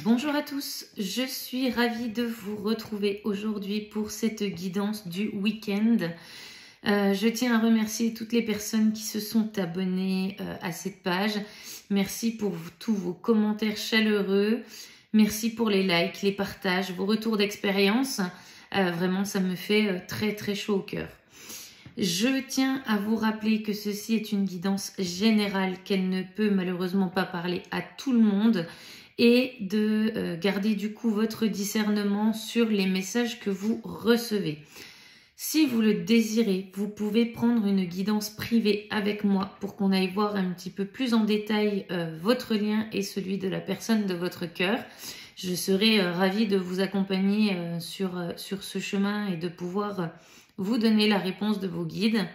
Bonjour à tous, je suis ravie de vous retrouver aujourd'hui pour cette guidance du week-end. Je tiens à remercier toutes les personnes qui se sont abonnées à cette page. Merci pour tous vos commentaires chaleureux. Merci pour les likes, les partages, vos retours d'expérience. Vraiment, ça me fait très très chaud au cœur. Je tiens à vous rappeler que ceci est une guidance générale, qu'elle ne peut malheureusement pas parler à tout le monde et de garder du coup votre discernement sur les messages que vous recevez. Si vous le désirez, vous pouvez prendre une guidance privée avec moi pour qu'on aille voir un petit peu plus en détail votre lien et celui de la personne de votre cœur. Je serai ravie de vous accompagner sur ce chemin et de pouvoir vous donner la réponse de vos guides.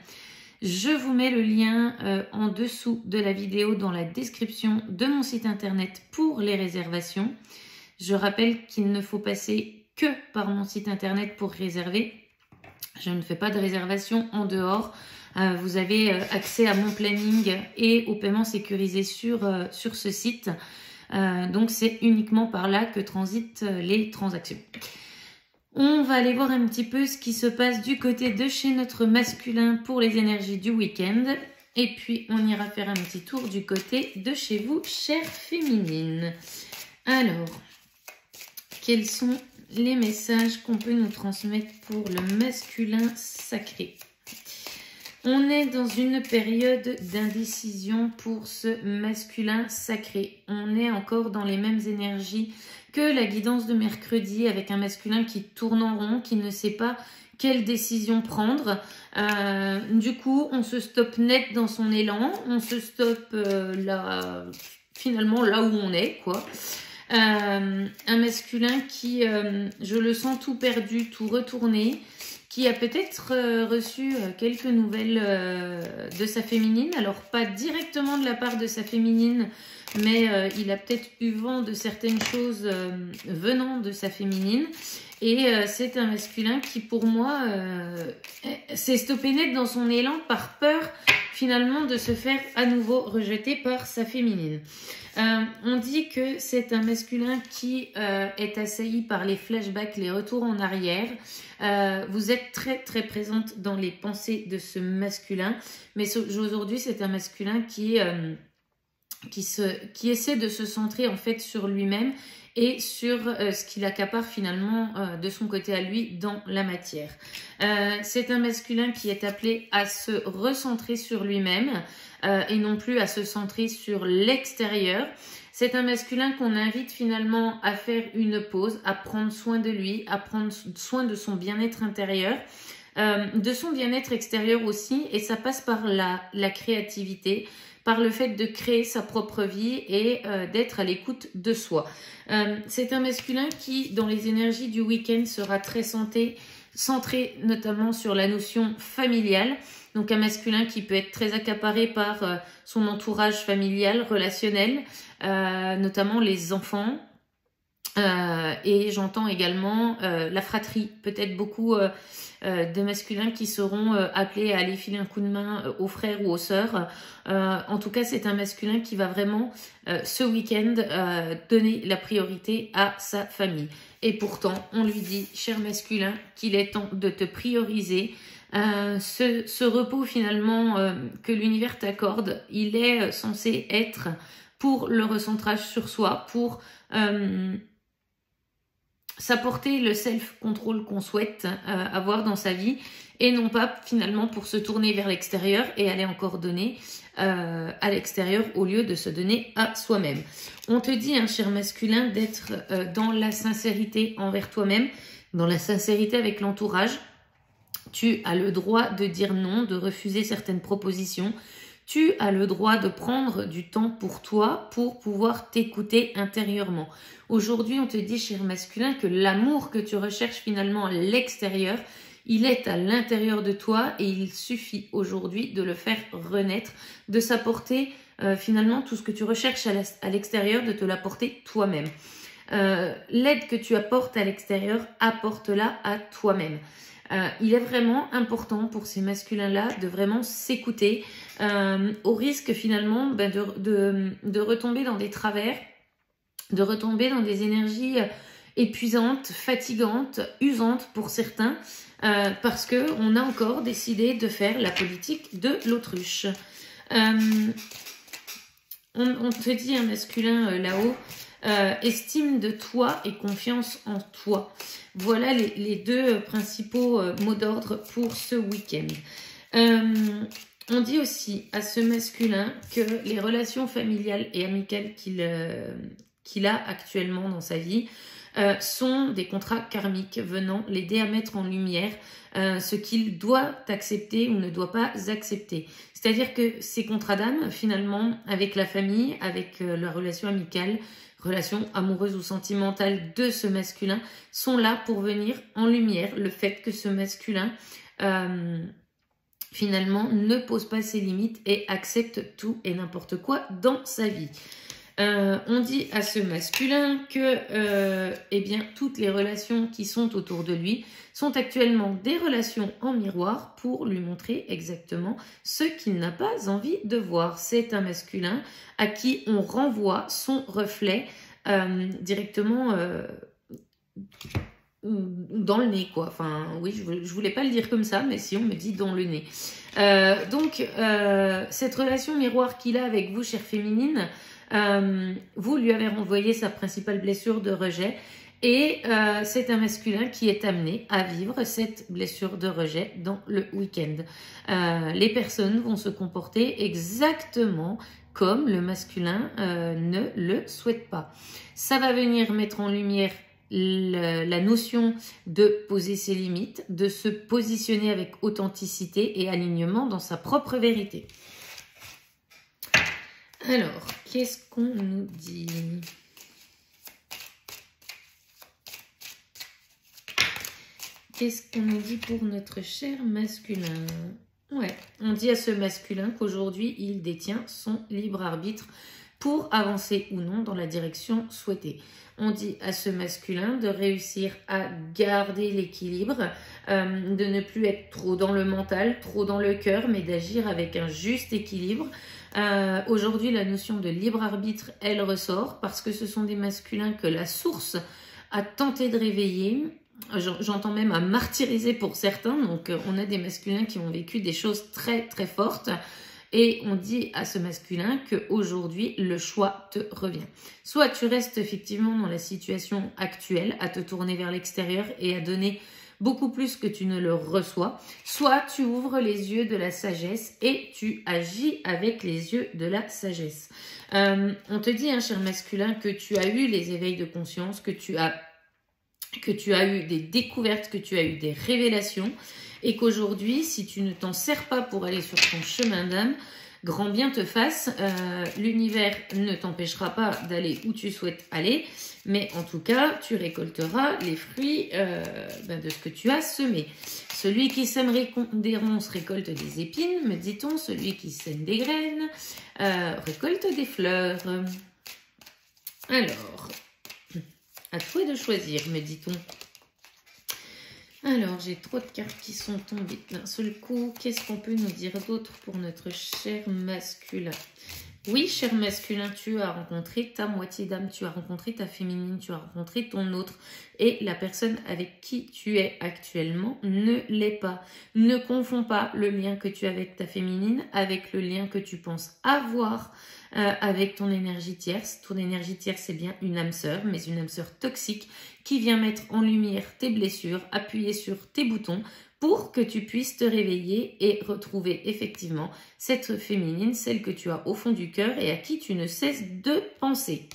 Je vous mets le lien en dessous de la vidéo dans la description de mon site internet pour les réservations. Je rappelle qu'il ne faut passer que par mon site internet pour réserver. Je ne fais pas de réservation en dehors. Vous avez accès à mon planning et au paiement sécurisé sur ce site. Donc c'est uniquement par là que transitent les transactions. On va aller voir un petit peu ce qui se passe du côté de chez notre masculin pour les énergies du week-end. Et puis, on ira faire un petit tour du côté de chez vous, chère féminine. Alors, quels sont les messages qu'on peut nous transmettre pour le masculin sacré? On est dans une période d'indécision pour ce masculin sacré. On est encore dans les mêmes énergies que la guidance de mercredi avec un masculin qui tourne en rond, qui ne sait pas quelle décision prendre. Du coup, on se stoppe net dans son élan, on se stoppe finalement là où on est, quoi. Un masculin qui, je le sens tout perdu, tout retourné, qui a peut-être reçu quelques nouvelles de sa féminine. Alors, pas directement de la part de sa féminine, mais il a peut-être eu vent de certaines choses venant de sa féminine. Et c'est un masculin qui, pour moi, s'est stoppé net dans son élan par peur, finalement, de se faire à nouveau rejeter par sa féminine. On dit que c'est un masculin qui est assailli par les flashbacks, les retours en arrière. Vous êtes très très présente dans les pensées de ce masculin, mais aujourd'hui c'est un masculin qui essaie de se centrer en fait sur lui-même et sur ce qu'il accapare finalement de son côté à lui dans la matière. C'est un masculin qui est appelé à se recentrer sur lui-même et non plus à se centrer sur l'extérieur. C'est un masculin qu'on invite finalement à faire une pause, à prendre soin de lui, à prendre soin de son bien-être intérieur, de son bien-être extérieur aussi, et ça passe par la créativité, par le fait de créer sa propre vie et d'être à l'écoute de soi. C'est un masculin qui, dans les énergies du week-end, sera très centré notamment sur la notion familiale. Donc un masculin qui peut être très accaparé par son entourage familial, relationnel, notamment les enfants. Et j'entends également la fratrie, peut-être beaucoup de masculins qui seront appelés à aller filer un coup de main aux frères ou aux sœurs. En tout cas, c'est un masculin qui va vraiment, ce week-end, donner la priorité à sa famille. Et pourtant, on lui dit, cher masculin, qu'il est temps de te prioriser. Ce repos finalement que l'univers t'accorde, il est censé être pour le recentrage sur soi, pour s'apporter le self-control qu'on souhaite avoir dans sa vie et non pas finalement pour se tourner vers l'extérieur et aller encore donner à l'extérieur au lieu de se donner à soi-même. On te dit, hein, cher masculin, d'être dans la sincérité envers toi-même, dans la sincérité avec l'entourage. Tu as le droit de dire non, de refuser certaines propositions. Tu as le droit de prendre du temps pour toi, pour pouvoir t'écouter intérieurement. Aujourd'hui, on te dit, cher masculin, que l'amour que tu recherches finalement à l'extérieur, il est à l'intérieur de toi et il suffit aujourd'hui de le faire renaître, de s'apporter finalement tout ce que tu recherches à l'extérieur, de te l'apporter toi-même. L'aide que tu apportes à l'extérieur, apporte-la à toi-même. Il est vraiment important pour ces masculins-là de vraiment s'écouter au risque finalement de retomber dans des travers de retomber dans des énergies épuisantes, fatigantes, usantes pour certains, parce qu'on a encore décidé de faire la politique de l'autruche. On te dit, un masculin là-haut, estime de toi et confiance en toi. Voilà les deux principaux mots d'ordre pour ce week-end. On dit aussi à ce masculin que les relations familiales et amicales qu'il a actuellement dans sa vie sont des contrats karmiques venant l'aider à mettre en lumière ce qu'il doit accepter ou ne doit pas accepter. C'est-à-dire que ces contrats d'âme, finalement, avec la famille, avec la relation amicale, relation amoureuse ou sentimentale de ce masculin, sont là pour venir en lumière le fait que ce masculin, finalement, ne pose pas ses limites et accepte tout et n'importe quoi dans sa vie. On dit à ce masculin que eh bien, toutes les relations qui sont autour de lui sont actuellement des relations en miroir pour lui montrer exactement ce qu'il n'a pas envie de voir. C'est un masculin à qui on renvoie son reflet directement dans le nez, quoi. Enfin, oui, je voulais pas le dire comme ça, mais si on me dit dans le nez. Cette relation miroir qu'il a avec vous, chère féminine, vous lui avez renvoyé sa principale blessure de rejet et c'est un masculin qui est amené à vivre cette blessure de rejet dans le week-end. Les personnes vont se comporter exactement comme le masculin ne le souhaite pas. Ça va venir mettre en lumière la notion de poser ses limites, de se positionner avec authenticité et alignement dans sa propre vérité. Alors, qu'est-ce qu'on nous dit? Qu'est-ce qu'on nous dit pour notre cher masculin? Ouais, on dit à ce masculin qu'aujourd'hui, il détient son libre arbitre pour avancer ou non dans la direction souhaitée. On dit à ce masculin de réussir à garder l'équilibre, de ne plus être trop dans le mental, trop dans le cœur, mais d'agir avec un juste équilibre. Aujourd'hui, la notion de libre arbitre, elle ressort parce que ce sont des masculins que la source a tenté de réveiller. J'entends même à martyriser pour certains. Donc, on a des masculins qui ont vécu des choses très, très fortes. Et on dit à ce masculin qu'aujourd'hui, le choix te revient. Soit tu restes effectivement dans la situation actuelle, à te tourner vers l'extérieur et à donner beaucoup plus que tu ne le reçois, soit tu ouvres les yeux de la sagesse et tu agis avec les yeux de la sagesse. On te dit, hein, cher masculin, que tu as eu les éveils de conscience, que tu as eu des découvertes, que tu as eu des révélations, et qu'aujourd'hui, si tu ne t'en sers pas pour aller sur ton chemin d'âme, grand bien te fasse, l'univers ne t'empêchera pas d'aller où tu souhaites aller, mais en tout cas, tu récolteras les fruits de ce que tu as semé. Celui qui sème des ronces récolte des épines, me dit-on. Celui qui sème des graines récolte des fleurs. Alors, à toi de choisir, me dit-on. Alors, j'ai trop de cartes qui sont tombées d'un seul coup. Qu'est-ce qu'on peut nous dire d'autre pour notre cher masculin? Oui, cher masculin, tu as rencontré ta moitié d'âme, tu as rencontré ta féminine, tu as rencontré ton autre. Et la personne avec qui tu es actuellement ne l'est pas. Ne confonds pas le lien que tu as avec ta féminine avec le lien que tu penses avoir avec ton énergie tierce. Ton énergie tierce, c'est bien une âme sœur, mais une âme sœur toxique qui vient mettre en lumière tes blessures, appuyer sur tes boutons pour que tu puisses te réveiller et retrouver effectivement cette féminine, celle que tu as au fond du cœur et à qui tu ne cesses de penser.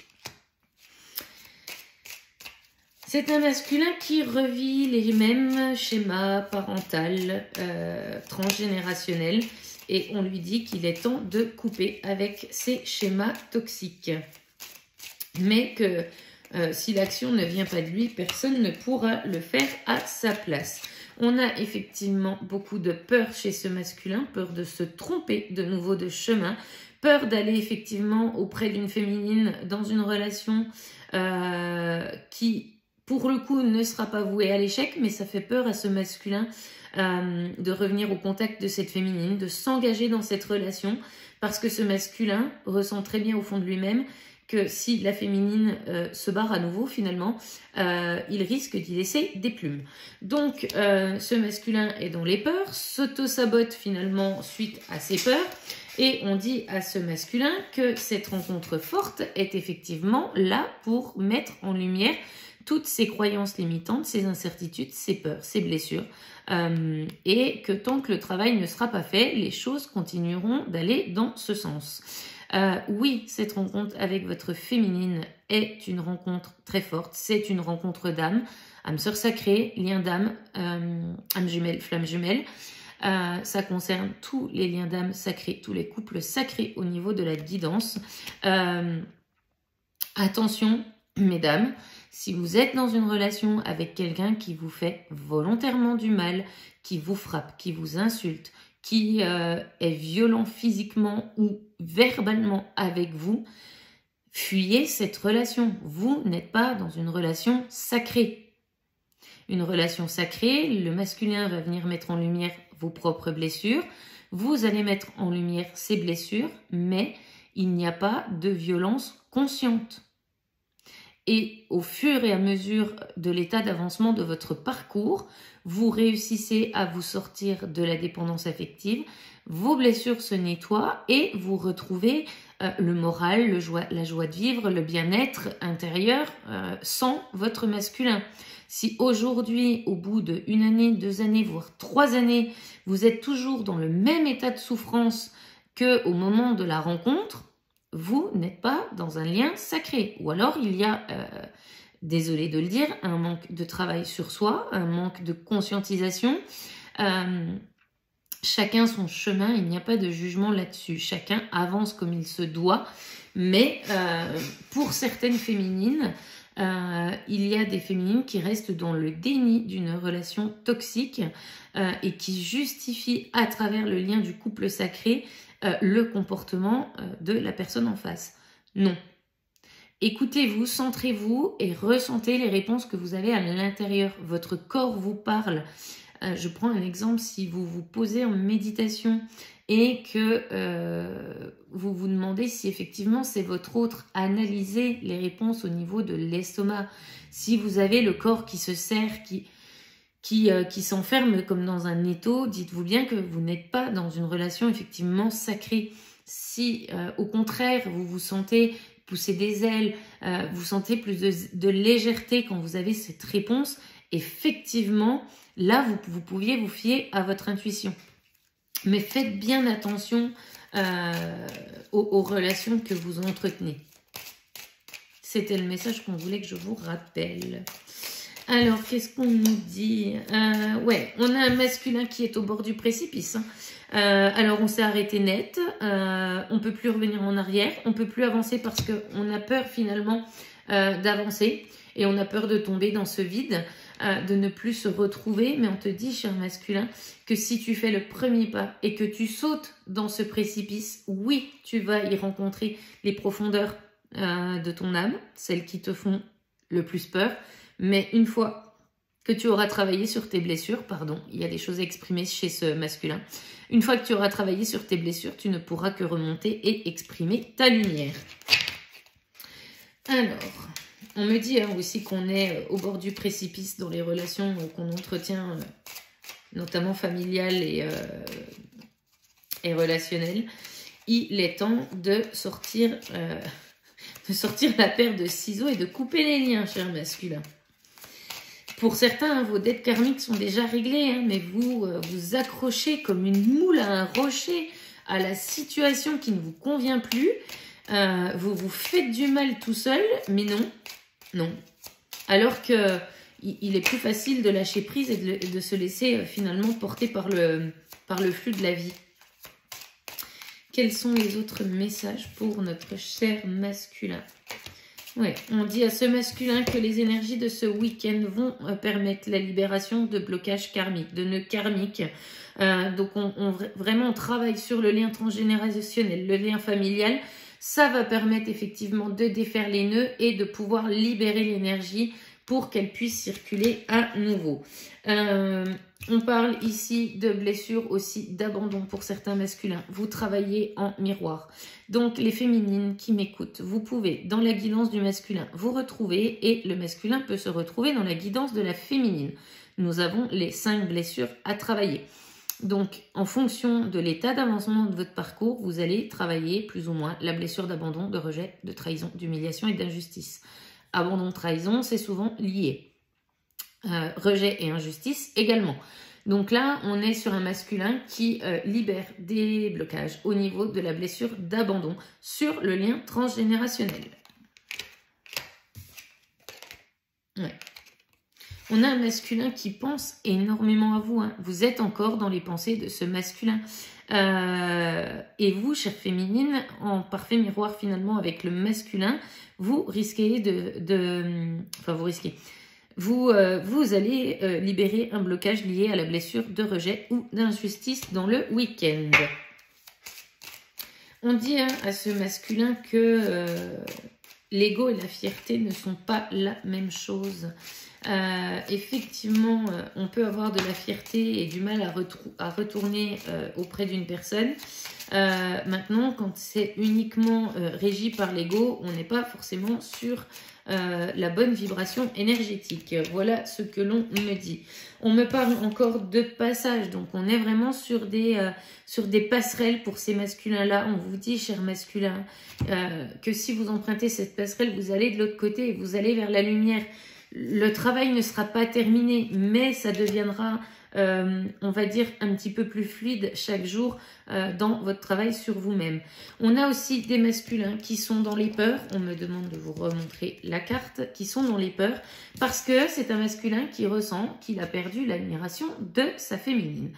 C'est un masculin qui revit les mêmes schémas parentaux transgénérationnels et on lui dit qu'il est temps de couper avec ces schémas toxiques. Mais que si l'action ne vient pas de lui, personne ne pourra le faire à sa place. On a effectivement beaucoup de peur chez ce masculin, peur de se tromper de nouveau de chemin, peur d'aller effectivement auprès d'une féminine dans une relation qui, pour le coup, ne sera pas vouée à l'échec, mais ça fait peur à ce masculin de revenir au contact de cette féminine, de s'engager dans cette relation, parce que ce masculin ressent très bien au fond de lui-même que si la féminine se barre à nouveau, finalement, il risque d'y laisser des plumes. Donc, ce masculin est dans les peurs, s'auto-sabote finalement suite à ses peurs, et on dit à ce masculin que cette rencontre forte est effectivement là pour mettre en lumière toutes ces croyances limitantes, ces incertitudes, ces peurs, ces blessures, et que tant que le travail ne sera pas fait, les choses continueront d'aller dans ce sens. Oui, cette rencontre avec votre féminine est une rencontre très forte, c'est une rencontre d'âme, âme sœur sacrée, lien d'âme, âme jumelle, flamme jumelle. Ça concerne tous les liens d'âme sacrés, tous les couples sacrés au niveau de la guidance. Attention, mesdames, si vous êtes dans une relation avec quelqu'un qui vous fait volontairement du mal, qui vous frappe, qui vous insulte, qui est violent physiquement ou verbalement avec vous, fuyez cette relation. Vous n'êtes pas dans une relation sacrée. Une relation sacrée, le masculin va venir mettre en lumière vos propres blessures, vous allez mettre en lumière ses blessures, mais il n'y a pas de violence consciente. Et au fur et à mesure de l'état d'avancement de votre parcours, vous réussissez à vous sortir de la dépendance affective, vos blessures se nettoient et vous retrouvez le moral, la joie de vivre, le bien-être intérieur sans votre masculin. Si aujourd'hui, au bout d'1 année, 2 années, voire 3 années, vous êtes toujours dans le même état de souffrance qu'au moment de la rencontre, vous n'êtes pas dans un lien sacré. Ou alors, il y a, désolé de le dire, un manque de travail sur soi, un manque de conscientisation. Chacun son chemin, il n'y a pas de jugement là-dessus. Chacun avance comme il se doit. Mais pour certaines féminines, il y a des féminines qui restent dans le déni d'une relation toxique et qui justifient à travers le lien du couple sacré le comportement de la personne en face. Non. Écoutez-vous, centrez-vous et ressentez les réponses que vous avez à l'intérieur. Votre corps vous parle. Je prends un exemple, si vous vous posez en méditation et que vous vous demandez si effectivement c'est votre autre, analysez les réponses au niveau de l'estomac. Si vous avez le corps qui se serre, qui s'enferme comme dans un étau, dites-vous bien que vous n'êtes pas dans une relation effectivement sacrée. Si au contraire vous vous sentez pousser des ailes, vous sentez plus de légèreté quand vous avez cette réponse, effectivement là vous pouviez vous fier à votre intuition. Mais faites bien attention aux relations que vous entretenez. C'était le message qu'on voulait que je vous rappelle. Alors, qu'est-ce qu'on nous dit? Ouais, on a un masculin qui est au bord du précipice. Hein. Alors, on s'est arrêté net. On ne peut plus revenir en arrière. On ne peut plus avancer parce qu'on a peur finalement d'avancer. Et on a peur de tomber dans ce vide, de ne plus se retrouver. Mais on te dit, cher masculin, que si tu fais le premier pas et que tu sautes dans ce précipice, oui, tu vas y rencontrer les profondeurs de ton âme, celles qui te font le plus peur. Mais une fois que tu auras travaillé sur tes blessures, pardon, il y a des choses à exprimer chez ce masculin. Une fois que tu auras travaillé sur tes blessures, tu ne pourras que remonter et exprimer ta lumière. Alors, on me dit aussi qu'on est au bord du précipice dans les relations qu'on entretient, notamment familiales et relationnelles. Il est temps de sortir la paire de ciseaux et de couper les liens, cher masculin. Pour certains, vos dettes karmiques sont déjà réglées, mais vous vous accrochez comme une moule à un rocher à la situation qui ne vous convient plus. Vous vous faites du mal tout seul, mais non. Alors que il est plus facile de lâcher prise et de se laisser finalement porter par le flux de la vie. Quels sont les autres messages pour notre cher masculin? Ouais, on dit à ce masculin que les énergies de ce week-end vont permettre la libération de blocages karmiques, de nœuds karmiques. Donc vraiment on travaille sur le lien transgénérationnel, le lien familial. Ça va permettre effectivement de défaire les nœuds et de pouvoir libérer l'énergie pour qu'elle puisse circuler à nouveau. On parle ici de blessures aussi, d'abandon pour certains masculins. Vous travaillez en miroir. Donc, les féminines qui m'écoutent, vous pouvez, dans la guidance du masculin, vous retrouver et le masculin peut se retrouver dans la guidance de la féminine. Nous avons les 5 blessures à travailler. Donc, en fonction de l'état d'avancement de votre parcours, vous allez travailler plus ou moins la blessure d'abandon, de rejet, de trahison, d'humiliation et d'injustice. Abandon, trahison, c'est souvent lié. Rejet et injustice également. Donc là, on est sur un masculin qui libère des blocages au niveau de la blessure d'abandon sur le lien transgénérationnel. Ouais. On a un masculin qui pense énormément à vous. Hein. Vous êtes encore dans les pensées de ce masculin. Et vous, chère féminine, en parfait miroir finalement avec le masculin, vous risquez Enfin, vous risquez... Vous allez libérer un blocage lié à la blessure de rejet ou d'injustice dans le week-end. On dit à ce masculin que l'ego et la fierté ne sont pas la même chose. Effectivement, on peut avoir de la fierté et du mal à retourner auprès d'une personne. Maintenant, quand c'est uniquement régi par l'ego, on n'est pas forcément sur la bonne vibration énergétique. Voilà ce que l'on me dit. On me parle encore de passage, donc on est vraiment sur des passerelles pour ces masculins-là. On vous dit, chers masculins, que si vous empruntez cette passerelle, vous allez de l'autre côté et vous allez vers la lumière. Le travail ne sera pas terminé, mais ça deviendra, on va dire, un petit peu plus fluide chaque jour dans votre travail sur vous-même. On a aussi des masculins qui sont dans les peurs. On me demande de vous remontrer la carte, qui sont dans les peurs, parce que c'est un masculin qui ressent qu'il a perdu l'admiration de sa féminine.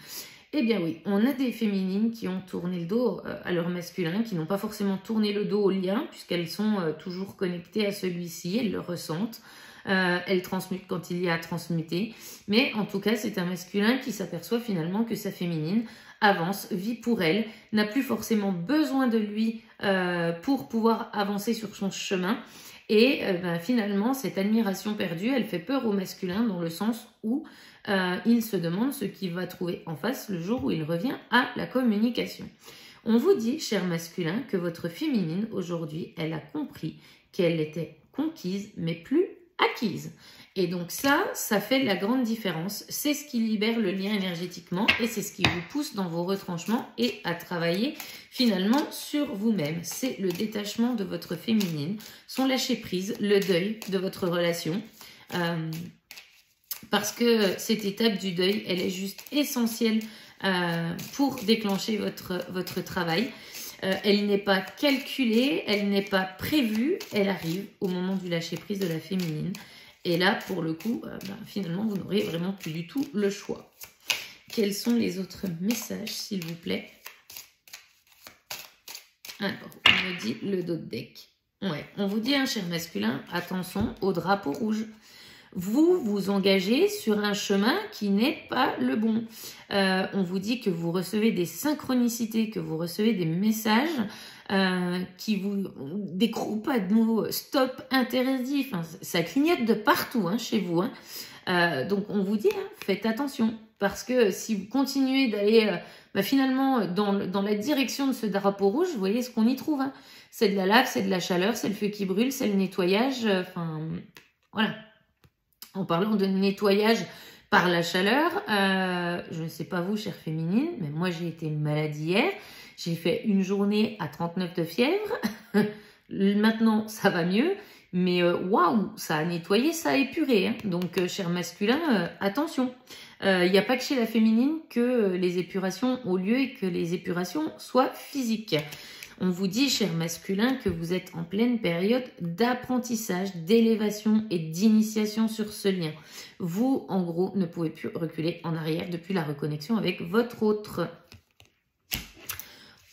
Eh bien oui, on a des féminines qui ont tourné le dos à leur masculin, qui n'ont pas forcément tourné le dos au lien, puisqu'elles sont toujours connectées à celui-ci, elles le ressentent. Elle transmute quand il y a à transmuter. Mais en tout cas, c'est un masculin qui s'aperçoit finalement que sa féminine avance, vit pour elle, n'a plus forcément besoin de lui pour pouvoir avancer sur son chemin. Et finalement, cette admiration perdue, elle fait peur au masculin dans le sens où il se demande ce qu'il va trouver en face le jour où il revient à la communication. On vous dit, cher masculin, que votre féminine, aujourd'hui, elle a compris qu'elle était conquise, mais plus acquise. Et donc ça fait la grande différence. C'est ce qui libère le lien énergétiquement et c'est ce qui vous pousse dans vos retranchements et à travailler finalement sur vous-même. C'est le détachement de votre féminine, son lâcher-prise, le deuil de votre relation. Parce que cette étape du deuil, elle est juste essentielle pour déclencher votre travail. Elle n'est pas calculée, elle n'est pas prévue, elle arrive au moment du lâcher-prise de la féminine. Et là, pour le coup, finalement, vous n'aurez vraiment plus du tout le choix. Quels sont les autres messages, s'il vous plaît? Alors, on me dit le dos de deck. Ouais, on vous dit, cher masculin, attention au drapeau rouge. Vous vous engagez sur un chemin qui n'est pas le bon. On vous dit que vous recevez des synchronicités, que vous recevez des messages des gros panneaux stop interdit. Enfin, ça clignote de partout chez vous. Donc on vous dit, faites attention. Parce que si vous continuez d'aller finalement dans la direction de ce drapeau rouge, vous voyez ce qu'on y trouve. C'est de la lave, c'est de la chaleur, c'est le feu qui brûle, c'est le nettoyage. Voilà. En parlant de nettoyage par la chaleur, je ne sais pas vous, chère féminine, mais moi j'ai été malade hier. J'ai fait une journée à 39 de fièvre. Maintenant, ça va mieux. Mais waouh, ça a nettoyé, ça a épuré. Donc, cher masculin, attention. Il n'y a pas que chez la féminine que les épurations ont lieu et que les épurations soient physiques. On vous dit, cher masculin, que vous êtes en pleine période d'apprentissage, d'élévation et d'initiation sur ce lien. Vous, en gros, ne pouvez plus reculer en arrière depuis la reconnexion avec votre autre.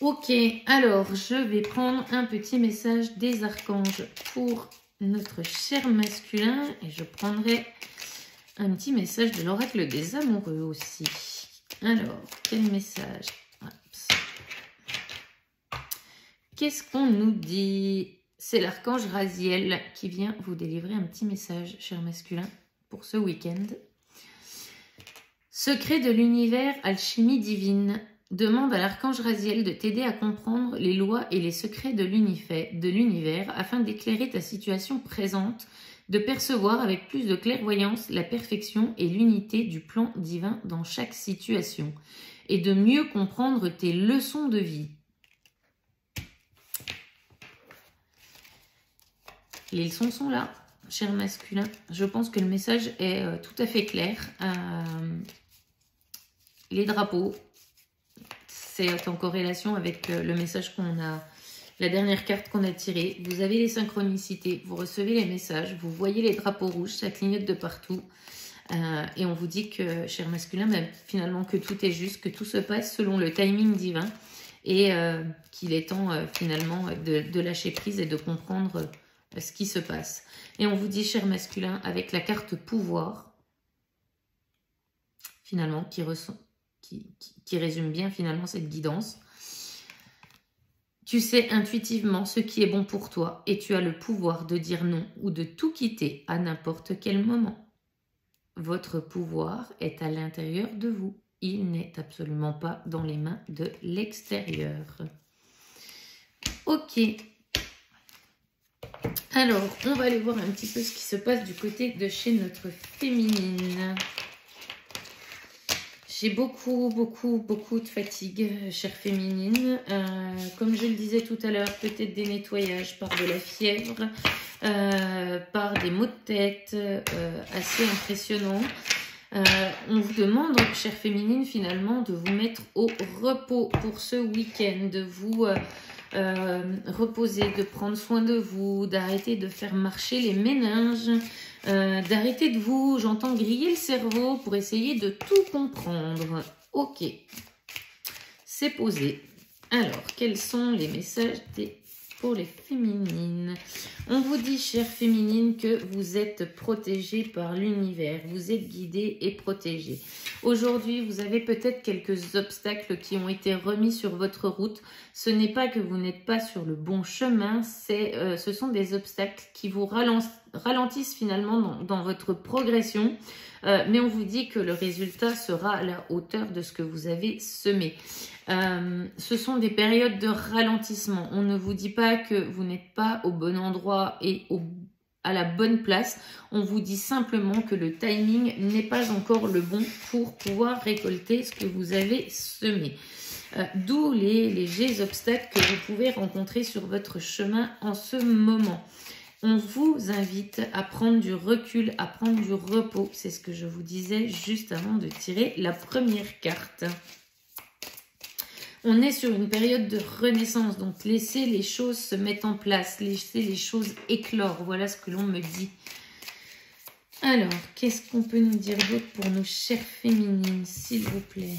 Ok, alors je vais prendre un petit message des archanges pour notre cher masculin et je prendrai un petit message de l'oracle des amoureux aussi. Alors, quel message? Qu'est-ce qu'on nous dit? c'est l'archange Raziel qui vient vous délivrer un petit message, cher masculin, pour ce week-end. Secret de l'univers, alchimie divine. Demande à l'archange Raziel de t'aider à comprendre les lois et les secrets de l'univers afin d'éclairer ta situation présente, de percevoir avec plus de clairvoyance la perfection et l'unité du plan divin dans chaque situation et de mieux comprendre tes leçons de vie. Les leçons sont là, cher masculin. Je pense que le message est tout à fait clair. Les drapeaux, c'est en corrélation avec le message qu'on a, la dernière carte qu'on a tirée. Vous avez les synchronicités, vous recevez les messages, vous voyez les drapeaux rouges, ça clignote de partout. Et on vous dit que, cher masculin, même finalement que tout est juste, que tout se passe selon le timing divin et qu'il est temps finalement de lâcher prise et de comprendre ce qui se passe. Et on vous dit, cher masculin, avec la carte pouvoir, finalement, qui résume bien finalement cette guidance. Tu sais intuitivement ce qui est bon pour toi et tu as le pouvoir de dire non ou de tout quitter à n'importe quel moment. Votre pouvoir est à l'intérieur de vous. Il n'est absolument pas dans les mains de l'extérieur. Ok. Alors, on va aller voir un petit peu ce qui se passe du côté de chez notre féminine. J'ai beaucoup de fatigue, chère féminine. Comme je le disais tout à l'heure, peut-être des nettoyages par de la fièvre, par des maux de tête assez impressionnants. On vous demande, chère féminine, finalement, de vous mettre au repos pour ce week-end, de vous reposer, de prendre soin de vous, d'arrêter de faire marcher les méninges, d'arrêter de vous, j'entends, griller le cerveau pour essayer de tout comprendre. Ok, c'est posé. Alors, quels sont les messages pour les féminines? On vous dit, chère féminine, que vous êtes protégée par l'univers. Vous êtes guidée et protégée. Aujourd'hui, vous avez peut-être quelques obstacles qui ont été remis sur votre route. Ce n'est pas que vous n'êtes pas sur le bon chemin, ce sont des obstacles qui vous ralentissent finalement dans votre progression. Mais on vous dit que le résultat sera à la hauteur de ce que vous avez semé. Ce sont des périodes de ralentissement. On ne vous dit pas que vous n'êtes pas au bon endroit et à la bonne place. On vous dit simplement que le timing n'est pas encore le bon pour pouvoir récolter ce que vous avez semé. D'où les légers obstacles que vous pouvez rencontrer sur votre chemin en ce moment. On vous invite à prendre du recul, à prendre du repos. C'est ce que je vous disais juste avant de tirer la première carte. On est sur une période de renaissance, donc laissez les choses se mettre en place, laissez les choses éclore. Voilà ce que l'on me dit. Alors, qu'est-ce qu'on peut nous dire d'autre pour nos chères féminines, s'il vous plaît?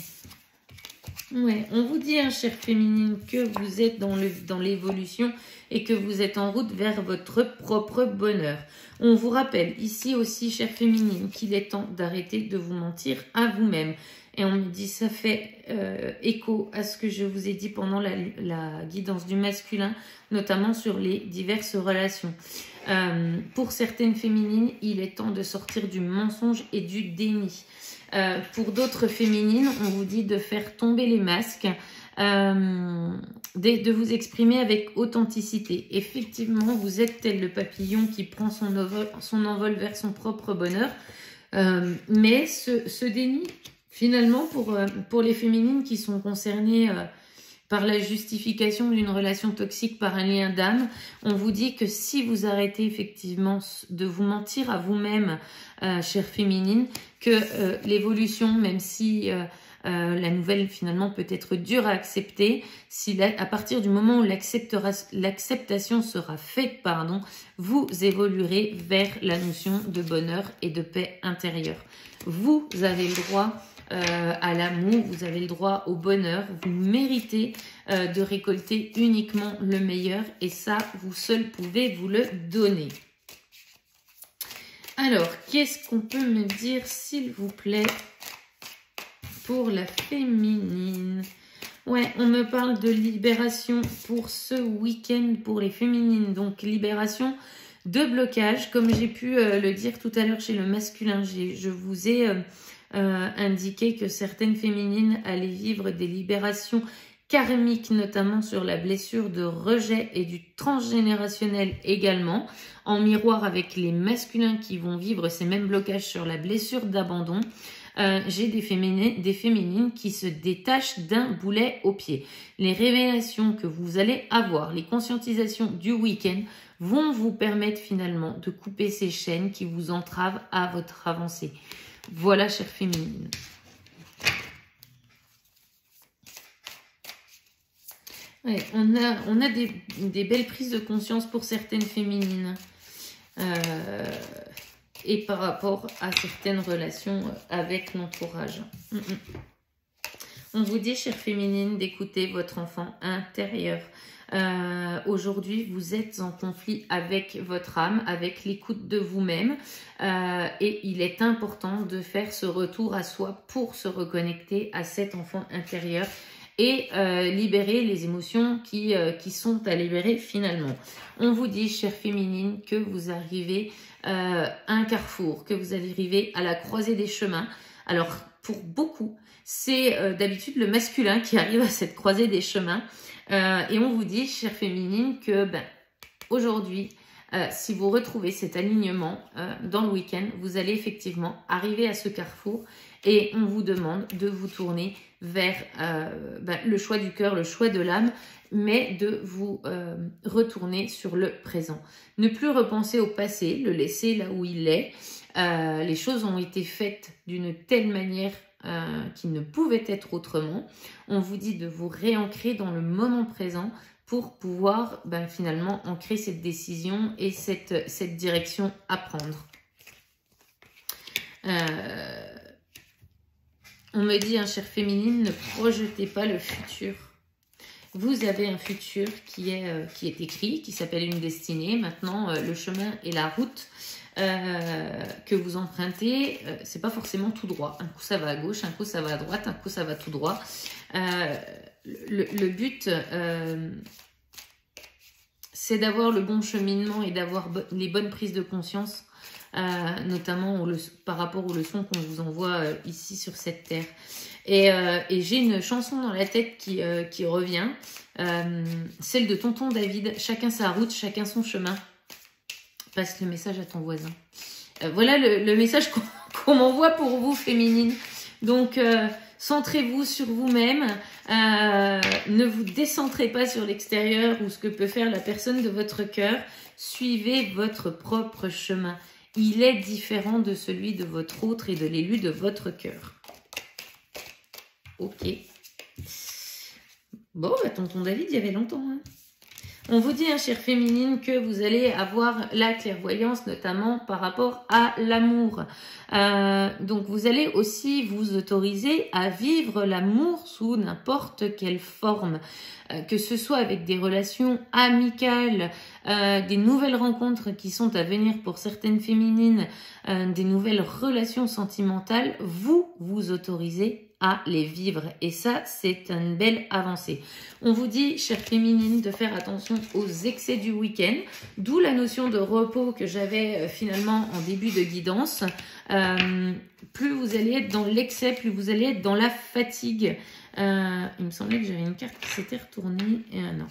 Ouais, on vous dit, hein, chère féminine, que vous êtes dans l'évolution et que vous êtes en route vers votre propre bonheur. On vous rappelle ici aussi, chère féminine, qu'il est temps d'arrêter de vous mentir à vous-même. Et on me dit, ça fait écho à ce que je vous ai dit pendant la guidance du masculin, notamment sur les diverses relations. Pour certaines féminines, il est temps de sortir du mensonge et du déni. Pour d'autres féminines, on vous dit de faire tomber les masques, de vous exprimer avec authenticité. Effectivement, vous êtes tel le papillon qui prend son envol vers son propre bonheur. Mais ce déni, finalement, pour les féminines qui sont concernées par la justification d'une relation toxique par un lien d'âme, on vous dit que si vous arrêtez effectivement de vous mentir à vous-même, chère féminine, que l'évolution, même si la nouvelle finalement peut être dure à accepter, à partir du moment où l'acceptation sera faite, vous évoluerez vers la notion de bonheur et de paix intérieure. Vous avez le droit à l'amour, vous avez le droit au bonheur, vous méritez de récolter uniquement le meilleur et ça, vous seul pouvez vous le donner. Alors, qu'est-ce qu'on peut me dire, s'il vous plaît, pour la féminine? Ouais, on me parle de libération pour ce week-end pour les féminines. Donc, libération de blocage. Comme j'ai pu le dire tout à l'heure chez le masculin, je vous ai indiqué que certaines féminines allaient vivre des libérations karmiques, notamment sur la blessure de rejet et du transgénérationnel également, en miroir avec les masculins qui vont vivre ces mêmes blocages sur la blessure d'abandon. J'ai des féminines qui se détachent d'un boulet au pied. Les révélations que vous allez avoir, les conscientisations du week-end vont vous permettre finalement de couper ces chaînes qui vous entravent à votre avancée. Voilà, chère féminine. Ouais, on a des belles prises de conscience pour certaines féminines. Et par rapport à certaines relations avec l'entourage. On vous dit, chère féminine, d'écouter votre enfant intérieur. Aujourd'hui, vous êtes en conflit avec votre âme, avec l'écoute de vous-même. Et il est important de faire ce retour à soi pour se reconnecter à cet enfant intérieur et libérer les émotions qui sont à libérer finalement. On vous dit, chère féminine, que vous arrivez à un carrefour, que vous arrivez à la croisée des chemins. Alors, pour beaucoup, c'est d'habitude le masculin qui arrive à cette croisée des chemins. Et on vous dit, chère féminine, que aujourd'hui, si vous retrouvez cet alignement dans le week-end, vous allez effectivement arriver à ce carrefour et on vous demande de vous tourner vers le choix du cœur, le choix de l'âme, mais de vous retourner sur le présent. Ne plus repenser au passé, le laisser là où il est. Les choses ont été faites d'une telle manière qui ne pouvait être autrement. On vous dit de vous réancrer dans le moment présent pour pouvoir finalement ancrer cette décision et cette direction à prendre. On me dit, chère féminine, ne projetez pas le futur. Vous avez un futur qui est écrit, qui s'appelle une destinée. Maintenant, le chemin et la route que vous empruntez, c'est pas forcément tout droit. Un coup, ça va à gauche, un coup, ça va à droite, un coup, ça va tout droit. Le but, c'est d'avoir le bon cheminement et d'avoir les bonnes prises de conscience, notamment par rapport aux leçons qu'on vous envoie ici sur cette terre. Et j'ai une chanson dans la tête qui revient, celle de Tonton David, chacun sa route, chacun son chemin. Passe le message à ton voisin. Voilà le message qu'on m'envoie pour vous, féminine. Donc, centrez-vous sur vous-même. Ne vous décentrez pas sur l'extérieur ou ce que peut faire la personne de votre cœur. Suivez votre propre chemin. Il est différent de celui de votre autre et de l'élu de votre cœur. Ok. Bon, tonton David, il y avait longtemps. On vous dit, chère féminine, que vous allez avoir la clairvoyance, notamment par rapport à l'amour. Donc, vous allez aussi vous autoriser à vivre l'amour sous n'importe quelle forme, que ce soit avec des relations amicales, des nouvelles rencontres qui sont à venir pour certaines féminines, des nouvelles relations sentimentales. Vous autorisez à les vivre. Et ça, c'est une belle avancée. On vous dit, chère féminine, de faire attention aux excès du week-end, d'où la notion de repos que j'avais finalement en début de guidance. Plus vous allez être dans l'excès, plus vous allez être dans la fatigue. Il me semblait que j'avais une carte qui s'était retournée. Non.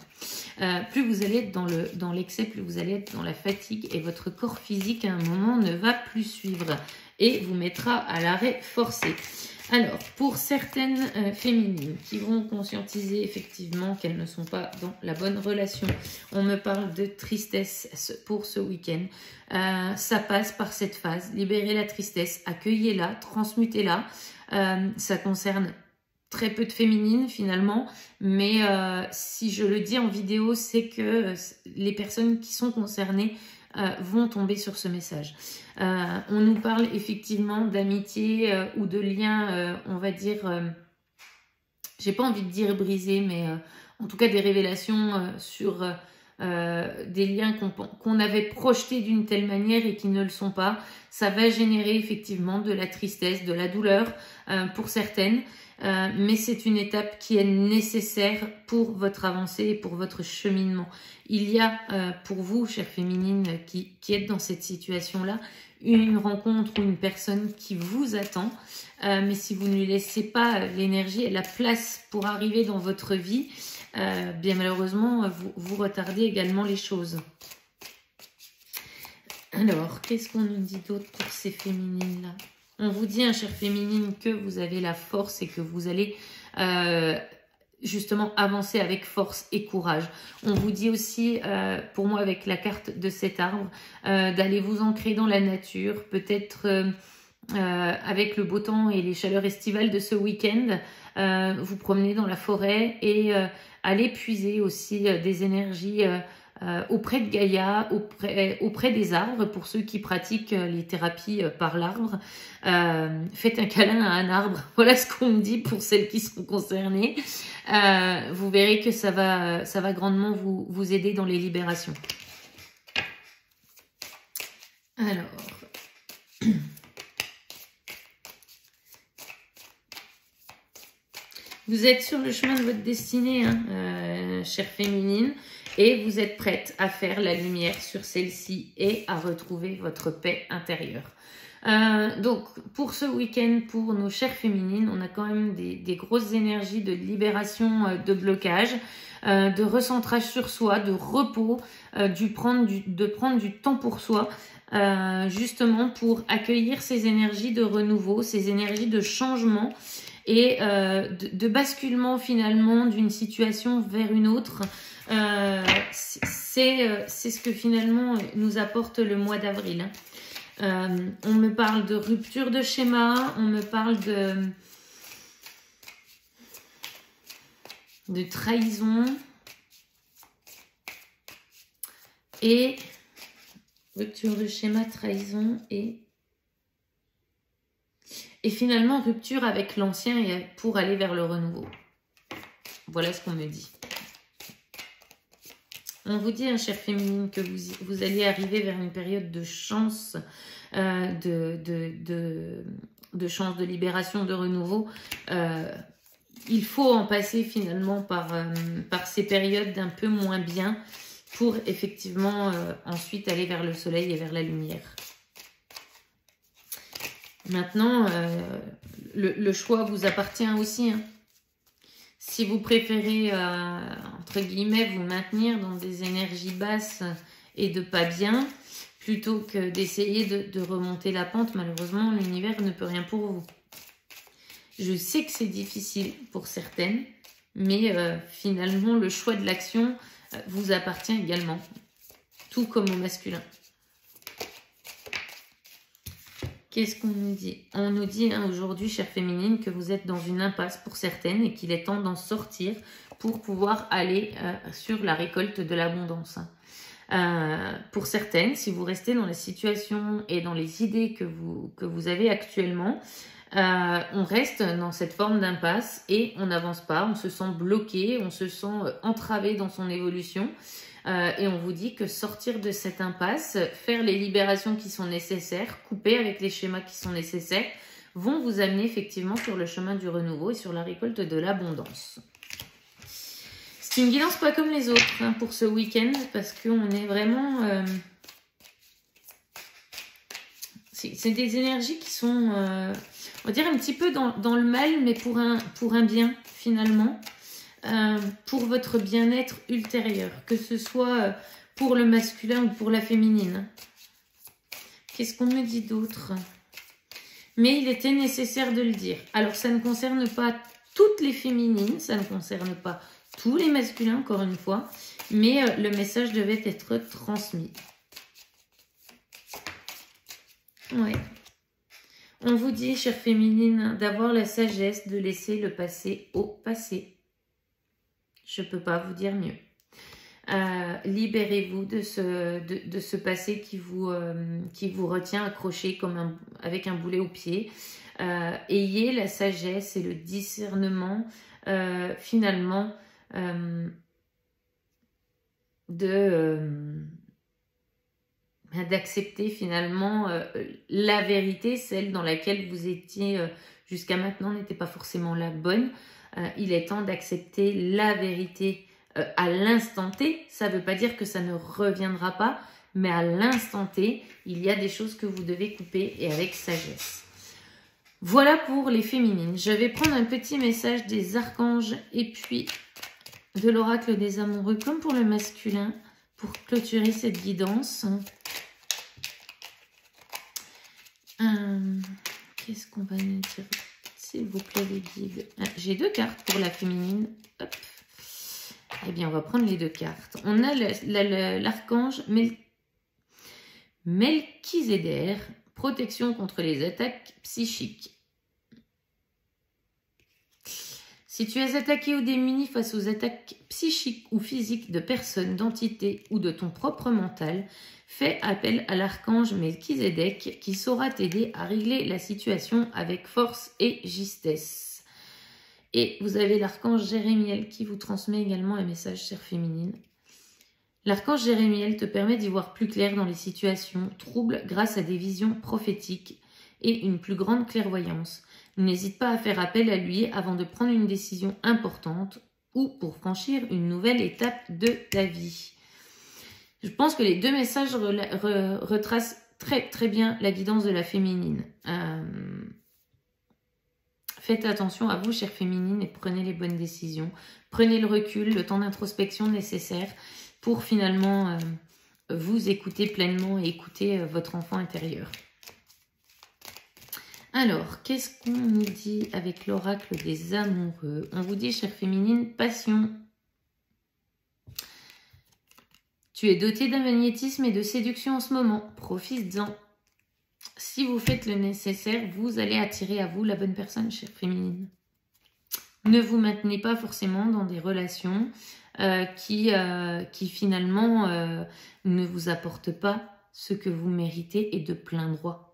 Plus vous allez être dans l'excès, plus vous allez être dans la fatigue et votre corps physique à un moment ne va plus suivre et vous mettra à l'arrêt forcé. Alors, pour certaines féminines qui vont conscientiser effectivement qu'elles ne sont pas dans la bonne relation, on me parle de tristesse pour ce week-end. Ça passe par cette phase. Libérez la tristesse, accueillez-la, transmutez-la. Ça concerne très peu de féminines finalement, mais si je le dis en vidéo, c'est que les personnes qui sont concernées vont tomber sur ce message. On nous parle effectivement d'amitié ou de liens, on va dire, j'ai pas envie de dire brisés, mais en tout cas des révélations sur des liens qu'on avait projetés d'une telle manière et qui ne le sont pas. Ça va générer effectivement de la tristesse, de la douleur pour certaines, mais c'est une étape qui est nécessaire pour votre avancée et pour votre cheminement. Il y a pour vous, chère féminine, qui êtes dans cette situation-là, une rencontre ou une personne qui vous attend, mais si vous ne lui laissez pas l'énergie et la place pour arriver dans votre vie, bien malheureusement, vous retardez également les choses. Alors, qu'est-ce qu'on nous dit d'autre pour ces féminines-là? On vous dit, chère féminine, que vous avez la force et que vous allez justement avancer avec force et courage. On vous dit aussi, pour moi, avec la carte de cet arbre, d'aller vous ancrer dans la nature, peut-être avec le beau temps et les chaleurs estivales de ce week-end, vous promener dans la forêt et aller puiser aussi des énergies auprès de Gaïa, auprès des arbres, pour ceux qui pratiquent les thérapies par l'arbre. Faites un câlin à un arbre, voilà ce qu'on me dit pour celles qui sont concernées. Vous verrez que ça va grandement vous aider dans les libérations. Alors... Vous êtes sur le chemin de votre destinée, chère féminine, et vous êtes prête à faire la lumière sur celle-ci et à retrouver votre paix intérieure. Donc, pour ce week-end, pour nos chères féminines, on a quand même des grosses énergies de libération, de blocage, de recentrage sur soi, de repos, de prendre du temps pour soi, justement pour accueillir ces énergies de renouveau, ces énergies de changement, et de basculement finalement d'une situation vers une autre. C'est ce que finalement nous apporte le mois d'avril. On me parle de rupture de schéma, on me parle de trahison et rupture de schéma, trahison et finalement, rupture avec l'ancien pour aller vers le renouveau. Voilà ce qu'on me dit. On vous dit, chère féminine, que vous allez arriver vers une période de chance, de chance, de libération, de renouveau. Il faut en passer finalement par ces périodes d'un peu moins bien pour effectivement ensuite aller vers le soleil et vers la lumière. Maintenant, le choix vous appartient aussi. Si vous préférez, entre guillemets, vous maintenir dans des énergies basses et de pas bien, plutôt que d'essayer de remonter la pente, malheureusement, l'univers ne peut rien pour vous. Je sais que c'est difficile pour certaines, mais finalement, le choix de l'action vous appartient également, tout comme au masculin. Qu'est-ce qu'on nous dit? On nous dit aujourd'hui, chère féminine, que vous êtes dans une impasse pour certaines et qu'il est temps d'en sortir pour pouvoir aller sur la récolte de l'abondance. Pour certaines, si vous restez dans la situation et dans les idées que vous avez actuellement, on reste dans cette forme d'impasse et on n'avance pas, on se sent bloqué, on se sent entravé dans son évolution. Et on vous dit que sortir de cette impasse, faire les libérations qui sont nécessaires, couper avec les schémas qui sont nécessaires, vont vous amener effectivement sur le chemin du renouveau et sur la récolte de l'abondance. C'est une guidance pas comme les autres pour ce week-end, parce qu'on est vraiment... c'est des énergies qui sont, on va dire, un petit peu dans le mal, mais pour un bien finalement. Pour votre bien-être ultérieur, que ce soit pour le masculin ou pour la féminine. Qu'est-ce qu'on me dit d'autre? Mais il était nécessaire de le dire. Alors, ça ne concerne pas toutes les féminines, ça ne concerne pas tous les masculins, encore une fois, mais le message devait être transmis. Ouais. On vous dit, chère féminine, d'avoir la sagesse de laisser le passé au passé. Je ne peux pas vous dire mieux. Libérez-vous de ce passé qui vous retient accroché avec un boulet au pied. Ayez la sagesse et le discernement finalement d'accepter finalement la vérité, celle dans laquelle vous étiez jusqu'à maintenant n'était pas forcément la bonne. Il est temps d'accepter la vérité à l'instant T. Ça ne veut pas dire que ça ne reviendra pas, mais à l'instant T, il y a des choses que vous devez couper et avec sagesse. Voilà pour les féminines. Je vais prendre un petit message des archanges et puis de l'oracle des amoureux comme pour le masculin pour clôturer cette guidance. Qu'est-ce qu'on va nous dire, s'il vous plaît, les guides? J'ai 2 cartes pour la féminine. Hop. Eh bien, on va prendre les 2 cartes. On a l'archange Melchizedek, protection contre les attaques psychiques. Si tu es attaqué ou démuni face aux attaques psychiques ou physiques de personnes, d'entités ou de ton propre mental, fais appel à l'archange Melchizedek qui saura t'aider à régler la situation avec force et justesse. Et vous avez l'archange Jérémiel qui vous transmet également un message, chère féminine. L'archange Jérémiel te permet d'y voir plus clair dans les situations troubles grâce à des visions prophétiques et une plus grande clairvoyance. N'hésite pas à faire appel à lui avant de prendre une décision importante ou pour franchir une nouvelle étape de ta vie. Je pense que les 2 messages retracent très très bien la guidance de la féminine. Faites attention à vous, chère féminine, et prenez les bonnes décisions. Prenez le recul, le temps d'introspection nécessaire pour finalement vous écouter pleinement et écouter votre enfant intérieur. Alors, qu'est-ce qu'on nous dit avec l'oracle des amoureux? On vous dit, chère féminine, passion. Tu es dotée d'un magnétisme et de séduction en ce moment. Profites-en. Si vous faites le nécessaire, vous allez attirer à vous la bonne personne, chère féminine. Ne vous maintenez pas forcément dans des relations qui finalement ne vous apportent pas ce que vous méritez et de plein droit.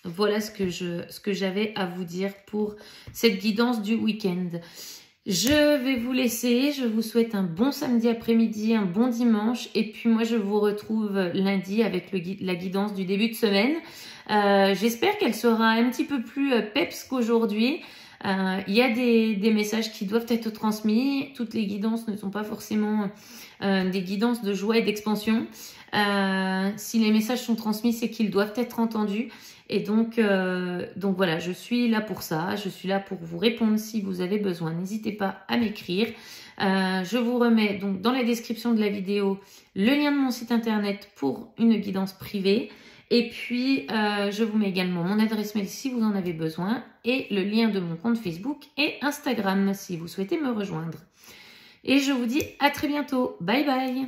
Voilà ce que j'avais à vous dire pour cette guidance du week-end. Je vais vous laisser. Je vous souhaite un bon samedi après-midi, un bon dimanche. Et puis moi, je vous retrouve lundi avec la guidance du début de semaine. J'espère qu'elle sera un petit peu plus peps qu'aujourd'hui. Il y a des messages qui doivent être transmis. Toutes les guidances ne sont pas forcément des guidances de joie et d'expansion. Si les messages sont transmis, c'est qu'ils doivent être entendus. Et donc voilà, je suis là pour ça. Je suis là pour vous répondre si vous avez besoin. N'hésitez pas à m'écrire. Je vous remets donc dans la description de la vidéo le lien de mon site internet pour une guidance privée. Et puis, je vous mets également mon adresse mail si vous en avez besoin et le lien de mon compte Facebook et Instagram si vous souhaitez me rejoindre. Et je vous dis à très bientôt. Bye bye!